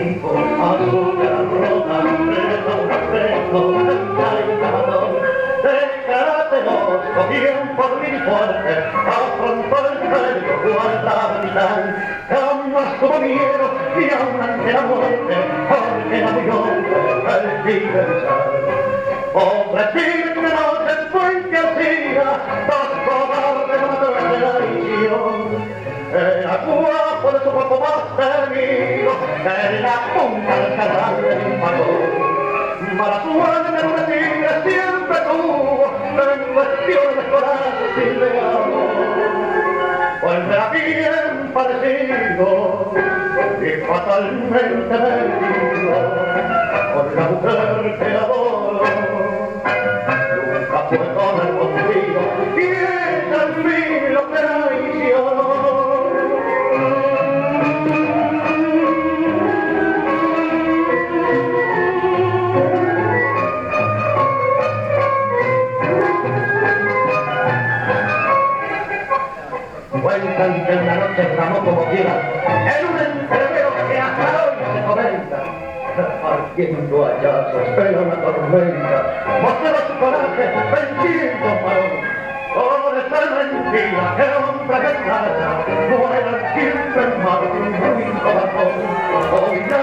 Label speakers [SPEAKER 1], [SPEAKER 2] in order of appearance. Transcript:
[SPEAKER 1] dijo, azúcar rota, reto, déjatelo, bien por mi fuerte, afrontó el peligro, guardaba mi tan, jamás tuvo miedo, y aún ante la muerte, porque era muy hombre, el diversar. Pobre tigre no se fue que hacía, dos cobardes no mató en la traición. Era guapo de su cuerpo más temido, en la punta del canal del pagón. Mala suerte una tigre siempre tuvo, en cuestiones de corazón sin de amor. Pues era bien parecido y fatalmente vendido por la mujer que adoro. Nunca fue con el contigo y ella al fin lo traicionó. Cuentan que una noche tramó como quiera en un entrevero que hasta hoy se comenta, partiendo hallazos pero una tormenta mostraba su coraje venciendo un varón. Por esa mentira que hombre que casa muera siempre en mal muy corazón. Hoy ya